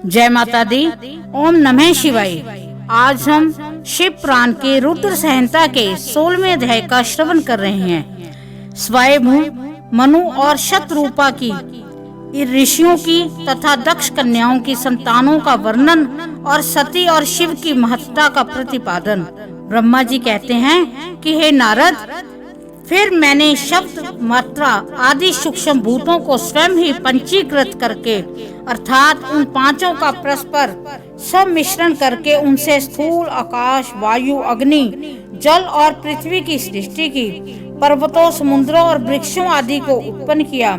जय माता दी। ओम नमः शिवाय। आज हम शिव पुराण के रुद्र संहिता के 16वें अध्याय का श्रवण कर रहे हैं। स्वयंभू, मनु और शतरूपा की, ऋषियों की तथा दक्ष कन्याओं की संतानों का वर्णन और सती और शिव की महत्ता का प्रतिपादन। ब्रह्मा जी कहते हैं कि हे नारद, फिर मैंने शब्द, मात्रा आदि सूक्ष्म भूतों को स्वयं ही पंचीकृत करके अर्थात उन पांचों का परस्पर सम्मिश्रण करके उनसे स्थूल आकाश, वायु, अग्नि, जल और पृथ्वी की सृष्टि की। पर्वतों, समुद्रों और वृक्षों आदि को उत्पन्न किया।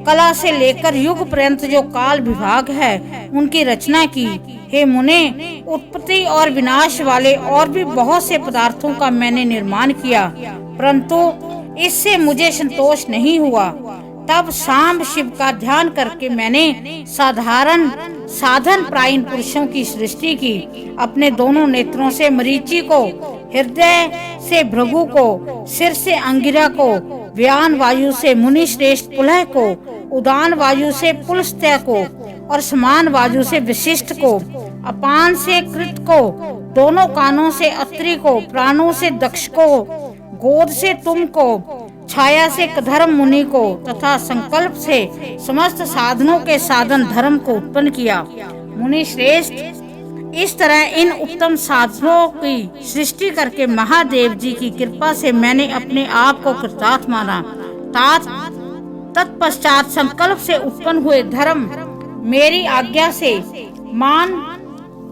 कला से लेकर युग पर्यंत जो काल विभाग है उनकी रचना की। हे मुने, उत्पत्ति और विनाश वाले और भी बहुत से पदार्थों का मैंने निर्माण किया, परंतु इससे मुझे संतोष नहीं हुआ। तब सांब शिव का ध्यान करके मैंने साधारण साधन प्रायीण पुरुषों की सृष्टि की। अपने दोनों नेत्रों से मरीचि को, हृदय से भृगु को, सिर से अंगिरा को, व्यान वायु से मुनि श्रेष्ठ पुलह को, उदान वायु से पुलस्त्य को और समान वायु से विशिष्ट को, अपान से कृत को, दोनों कानों से अत्रि को, प्राणों से दक्ष को, गोद से तुम को, छाया से धर्म मुनि को तथा संकल्प से समस्त साधनों के साधन धर्म को उत्पन्न किया। मुनि श्रेष्ठ, इस तरह इन उत्तम साधनों की सृष्टि करके महादेव जी की कृपा से मैंने अपने आप को कृतार्थ माना। तत्पश्चात संकल्प से उत्पन्न हुए धर्म मेरी आज्ञा से मान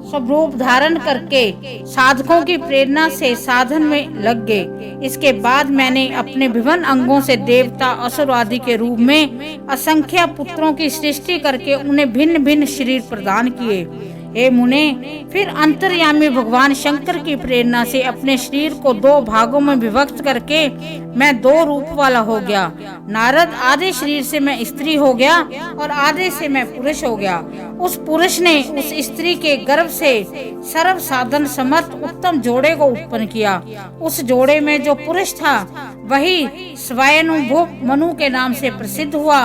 स्वरूप धारण करके साधकों की प्रेरणा से साधन में लग गए। इसके बाद मैंने अपने विभिन्न अंगों से देवता, असुर आदि के रूप में असंख्य पुत्रों की सृष्टि करके उन्हें भिन्न भिन्न शरीर प्रदान किए। हे मुने, फिर अंतर्यामी भगवान शंकर की प्रेरणा से अपने शरीर को दो भागों में विभक्त करके मैं दो रूप वाला हो गया। नारद, आधे शरीर से मैं स्त्री हो गया और आधे से मैं पुरुष हो गया। उस पुरुष ने उस स्त्री के गर्भ से सर्व साधन समर्थ उत्तम जोड़े को उत्पन्न किया। उस जोड़े में जो पुरुष था वही स्वयंभू मनु के नाम से प्रसिद्ध हुआ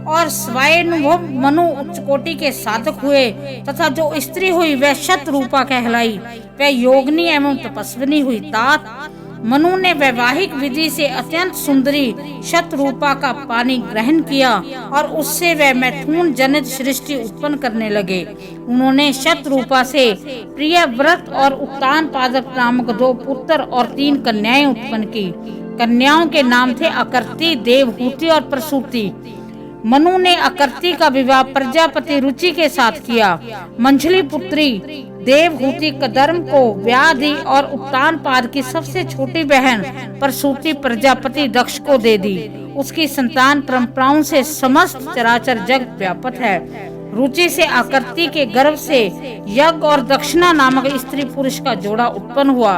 और स्वयंभू मनु उच्च कोटि के साधक हुए तथा जो स्त्री हुई वह शतरूपा कहलाई। वह योगिनी एवं तपस्विनी हुई। तात मनु ने वैवाहिक विधि से अत्यंत सुंदरी शतरूपा का पानी ग्रहण किया और उससे वह मैथुन जनित सृष्टि उत्पन्न करने लगे। उन्होंने शतरूपा से प्रियव्रत और उत्तान पादप नामक दो पुत्र और 3 कन्याएं उत्पन्न की। कन्याओं के नाम थे अकृति, देवहूति और प्रसूति। मनु ने अकृति का विवाह प्रजापति रुचि के साथ किया। मंझली पुत्री देवहूति कदर्म को व्याधि और उत्तान पाद की सबसे छोटी बहन प्रसूति प्रजापति दक्ष को दे दी। उसकी संतान परंपराओं से समस्त चराचर जगत व्यापक है। रुचि से आकृति के गर्भ से यज्ञ और दक्षिणा नामक स्त्री पुरुष का जोड़ा उत्पन्न हुआ।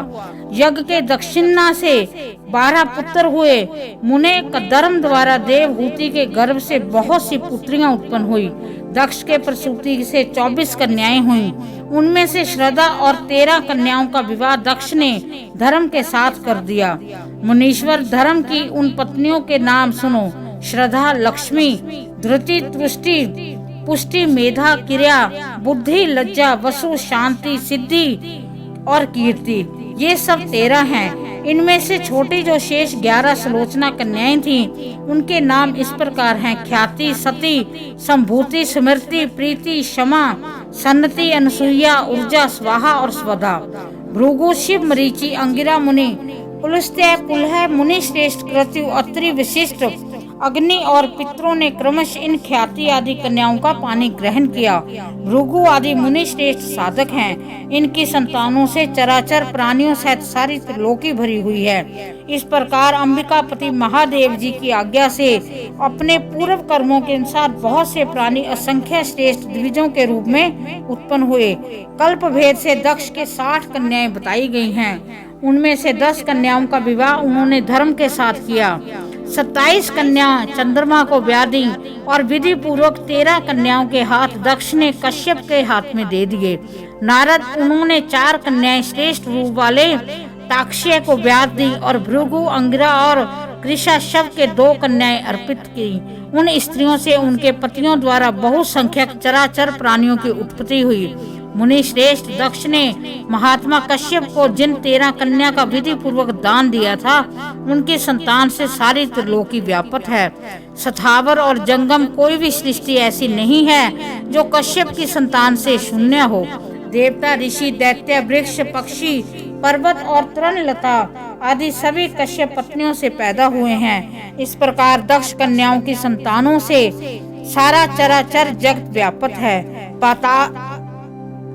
यज्ञ के दक्षिणा से 12 पुत्र हुए। मुने कदर्म द्वारा देवहूति के गर्भ से बहुत सी पुत्रियां उत्पन्न हुई। दक्ष के प्रसूति से 24 कन्याएं हुई। उनमें से श्रद्धा और 13 कन्याओं का विवाह दक्ष ने धर्म के साथ कर दिया। मुनीश्वर, धर्म की उन पत्नियों के नाम सुनो: श्रद्धा लक्ष्मी, धृति तुष्टि, पुष्टि मेधा, क्रिया, बुद्धि, लज्जा, वसु, शांति, सिद्धि और कीर्ति। ये सब 13 हैं। इनमें से छोटी जो शेष 11 सुलोचना कन्याएं थीं, उनके नाम इस प्रकार हैं: ख्याति, सती, संभूति, स्मृति, प्रीति, क्षमा, सन्नति, अनसुईया, ऊर्जा, स्वाहा और स्वधा। भृगु, शिव, मरीचि, अंगिरा मुनि, पुलस्त्य, पुलह मुनि श्रेष्ठ, कृत्यु, अत्रि, विशिष्ट, अग्नि और पितरों ने क्रमश इन ख्याति आदि कन्याओं का पानी ग्रहण किया। भृगु आदि मुनि श्रेष्ठ साधक हैं। इनकी संतानों से चराचर प्राणियों सहित सारी त्रिलोकी भरी हुई है। इस प्रकार अंबिकापति महादेव जी की आज्ञा से अपने पूर्व कर्मों के अनुसार बहुत से प्राणी असंख्य श्रेष्ठ द्विजों के रूप में उत्पन्न हुए। कल्प भेद से दक्ष के 60 कन्याएं बताई गई हैं। उनमें से 10 कन्याओं का विवाह उन्होंने धर्म के साथ किया। 27 कन्या चंद्रमा को ब्याह दी और विधि पूर्वक 13 कन्याओं के हाथ दक्ष ने कश्यप के हाथ में दे दिए। नारद, उन्होंने 4 कन्याएं श्रेष्ठ रूप वाले ताक्षय को ब्याह दी और भृगु, अंगिरा और कृषा शव के 2 कन्याएं अर्पित की। उन स्त्रियों से उनके पतियों द्वारा बहुसंख्यक चराचर प्राणियों की उत्पत्ति हुई। मुनि श्रेष्ठ दक्ष ने महात्मा कश्यप को जिन 13 कन्या का विधि पूर्वक दान दिया था, उनकी संतान से सारी त्रिलोकी व्यापक है। स्थावर और जंगम कोई भी सृष्टि ऐसी नहीं है जो कश्यप की संतान से शून्य हो। देवता, ऋषि, दैत्य, वृक्ष, पक्षी, पर्वत और तृणलता आदि सभी कश्यप पत्नियों से पैदा हुए हैं। इस प्रकार दक्ष कन्याओं की संतानों से सारा चराचर जगत व्यापक है। पाताल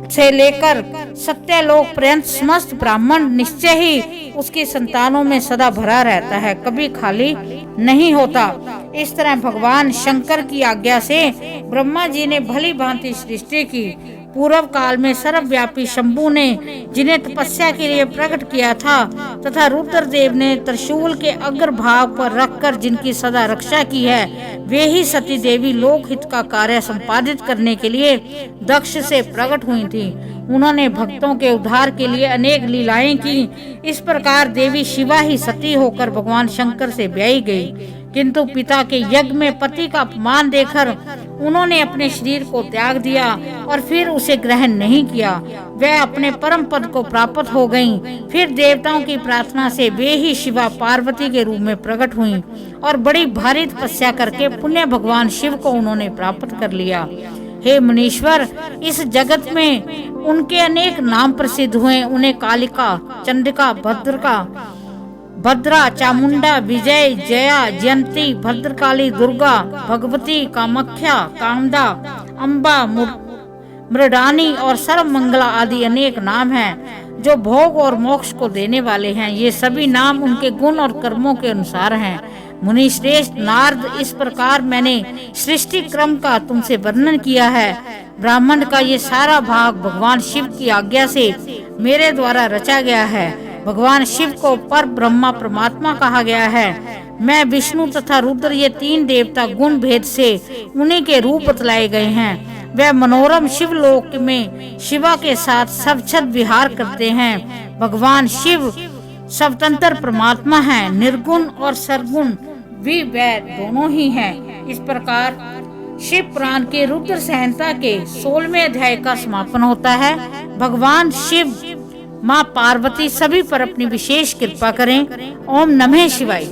से लेकर सत्यलोक पर्यंत समस्त ब्राह्मण निश्चय ही उसकी संतानों में सदा भरा रहता है, कभी खाली नहीं होता। इस तरह भगवान शंकर की आज्ञा से ब्रह्मा जी ने भली भांति सृष्टि की। पूर्व काल में सर्वव्यापी शंभु ने जिन्हें तपस्या के लिए प्रकट किया था तथा रुद्रदेव ने त्रिशूल के अग्रभाग पर रखकर जिनकी सदा रक्षा की है, वे ही सती देवी लोकहित का कार्य संपादित करने के लिए दक्ष से प्रकट हुई थी। उन्होंने भक्तों के उद्धार के लिए अनेक लीलाएं की। इस प्रकार देवी शिवा ही सती होकर भगवान शंकर से ब्याही गई, किंतु पिता के यज्ञ में पति का अपमान देखकर उन्होंने अपने शरीर को त्याग दिया और फिर उसे ग्रहण नहीं किया। वह अपने परम पद को प्राप्त हो गईं। फिर देवताओं की प्रार्थना से वे ही शिवा पार्वती के रूप में प्रकट हुईं और बड़ी भारी तपस्या करके पुण्य भगवान शिव को उन्होंने प्राप्त कर लिया। हे मुनीश्वर, इस जगत में उनके अनेक नाम प्रसिद्ध हुए। उन्हें कालिका, चंडिका, भद्रा, चामुंडा, विजय, जया, जयंती, भद्रकाली, दुर्गा, भगवती, कामाख्या, कामदा, अम्बा, मृडानी और सर्वमंगला आदि अनेक नाम हैं जो भोग और मोक्ष को देने वाले हैं। ये सभी नाम उनके गुण और कर्मों के अनुसार हैं। मुनि श्रेष्ठ नारद, इस प्रकार मैंने सृष्टि क्रम का तुमसे वर्णन किया है। ब्राह्मण का ये सारा भाग भगवान शिव की आज्ञा से मेरे द्वारा रचा गया है। भगवान शिव को पर ब्रह्मा परमात्मा कहा गया है। मैं, विष्णु तथा रुद्र ये 3 देवता गुण भेद से उन्हीं के रूप बतलाए गए हैं। वह मनोरम शिवलोक में शिवा के साथ सवच्छद विहार करते हैं। भगवान शिव स्वतंत्र परमात्मा है, निर्गुण और सरगुण भी वह दोनों ही हैं। इस प्रकार शिव पुराण के रुद्र संहिता के 16वें अध्याय का समापन होता है। भगवान शिव, माँ पार्वती सभी पर अपनी विशेष कृपा करें। ओम नमः शिवाय।